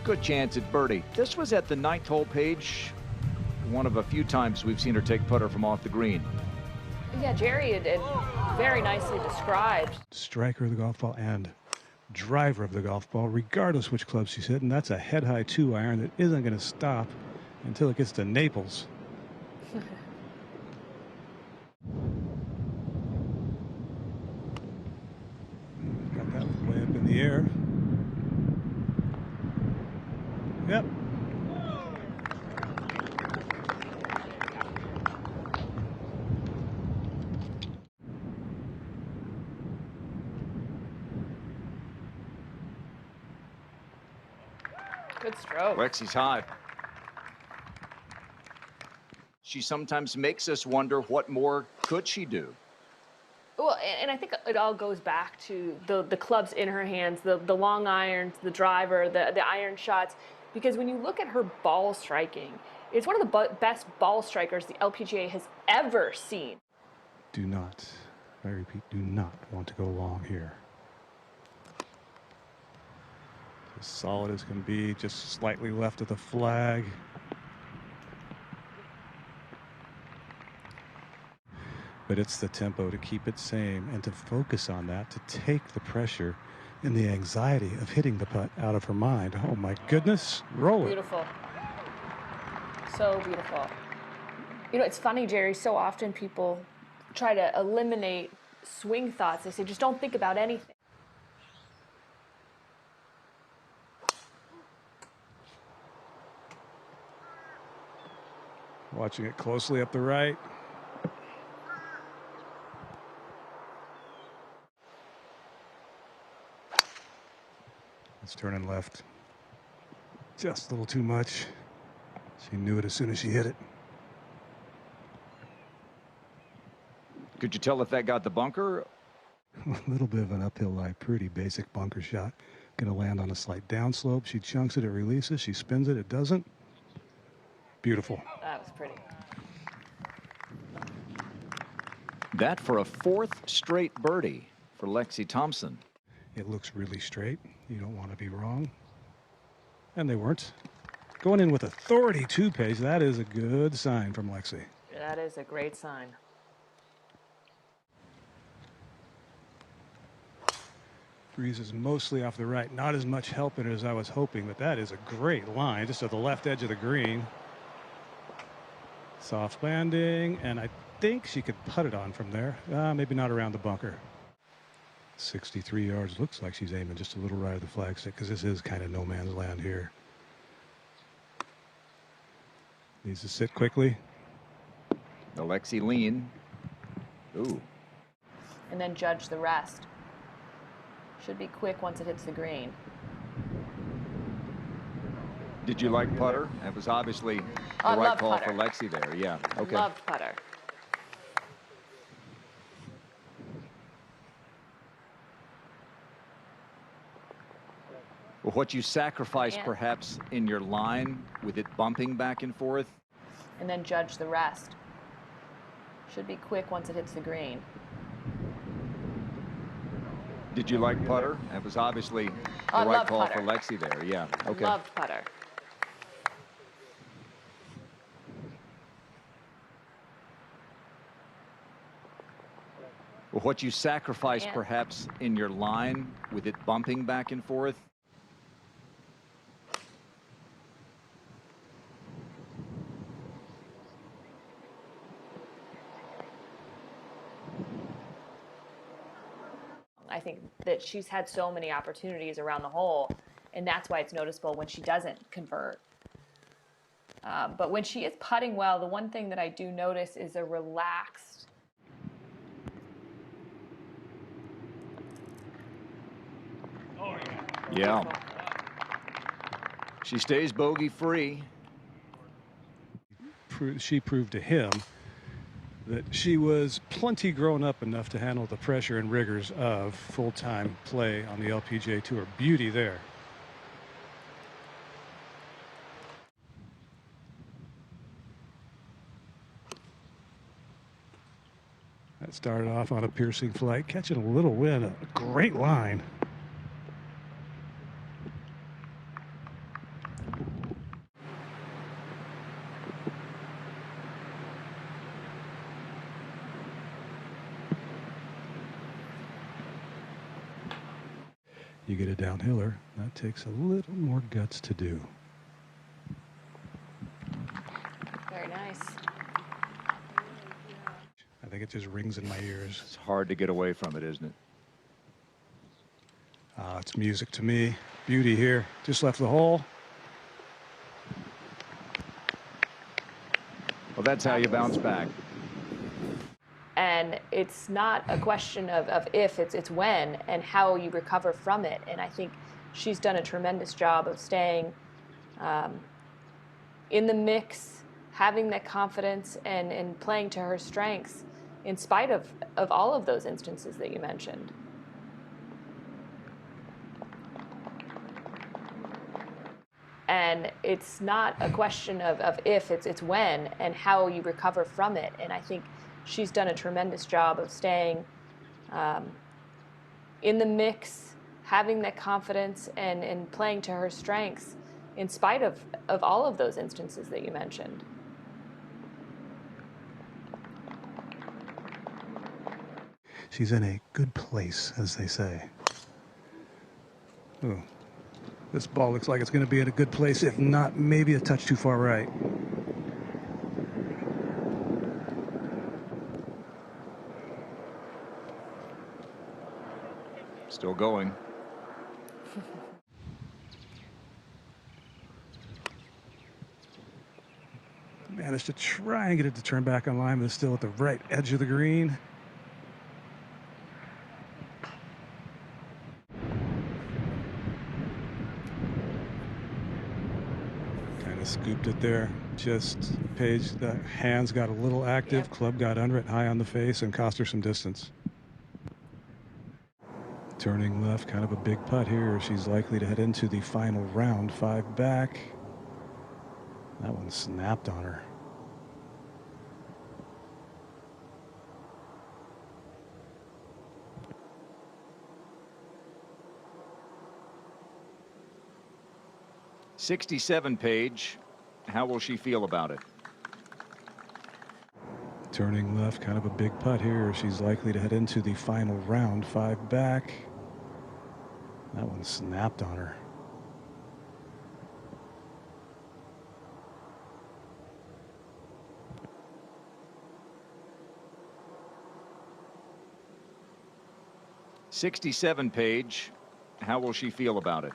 Good chance at birdie. This was at the 9th hole, Paige. One of a few times we've seen her take putter from off the green. Yeah, Jerry had very nicely described. Striker of the golf ball and driver of the golf ball, regardless which club she's hitting. That's a head-high 2-iron that isn't going to stop until it gets to Naples. Got that way up in the air. Yep. Good stroke. Lexi's high. She sometimes makes us wonder what more could she do. Well, and I think it all goes back to the clubs in her hands, the long irons, the driver, the iron shots. Because when you look at her ball striking, it's one of the best ball strikers the LPGA has ever seen. Do not, I repeat, do not want to go long here. As solid as can be, just slightly left of the flag. But it's the tempo to keep it same and to focus on that, to take the pressure and the anxiety of hitting the putt out of her mind. Oh my goodness, roll it. Beautiful. So beautiful. You know, it's funny, Jerry, so often people try to eliminate swing thoughts. They say, just don't think about anything. Watching it closely up the right. It's turning left. Just a little too much. She knew it as soon as she hit it. Could you tell if that got the bunker? A little bit of an uphill lie, pretty basic bunker shot. Gonna land on a slight downslope. She chunks it, it releases. She spins it, it doesn't. Beautiful. That was pretty. That for a 4th straight birdie for Lexi Thompson. It looks really straight. You don't want to be wrong. And they weren't. Going in with authority too, Paige. That is a good sign from Lexi. That is a great sign. Breeze is mostly off the right. Not as much help in it as I was hoping, but that is a great line just at the left edge of the green. Soft landing, and I think she could putt it on from there. Maybe not around the bunker. 63 yards. Looks like she's aiming just a little right of the flagstick because this is kind of no man's land here. Needs to sit quickly. The Lexi lean. Ooh. And then judge the rest. Should be quick once it hits the green. Did you like putter? That was obviously the right call for Lexi there. Yeah. Okay. Loved putter. Well, what you sacrificed perhaps in your line with it bumping back and forth. And then judge the rest. Should be quick once it hits the green. Did you like putter? That was obviously the right call for Lexi there. Yeah. Okay. Loved putter. Well, what you sacrificed perhaps in your line with it bumping back and forth. I think that she's had so many opportunities around the hole, and that's why it's noticeable when she doesn't convert. But when she is putting well, the one thing that I do notice is a relaxed. Yeah. She stays bogey free. She proved to him that she was plenty grown up enough to handle the pressure and rigors of full-time play on the LPGA Tour. Beauty there. That started off on a piercing flight, catching a little wind, a great line. You get a downhiller, that takes a little more guts to do. Very nice. I think it just rings in my ears. It's hard to get away from it, isn't it? It's music to me. Beauty here. Just left the hole. Well, that's how you bounce back. And it's not a question of if, it's when and how you recover from it. And I think she's done a tremendous job of staying in the mix, having that confidence and playing to her strengths in spite of all of those instances that you mentioned. And it's not a question of if, it's when and how you recover from it. And I think she's done a tremendous job of staying in the mix, having that confidence and playing to her strengths in spite of all of those instances that you mentioned. She's in a good place, as they say. Ooh. This ball looks like it's going to be in a good place, if not maybe a touch too far right. Still going. Managed to try and get it to turn back on line, but it's still at the right edge of the green. Kind of scooped it there. Just Paige, the hands got a little active. Yep. Club got under it, high on the face, and cost her some distance. Turning left, kind of a big putt here. She's likely to head into the final round. 5 back. That one snapped on her. '67 Paige. How will she feel about it? Turning left, kind of a big putt here. She's likely to head into the final round. 5 back. That one snapped on her. '67 Paige. How will she feel about it?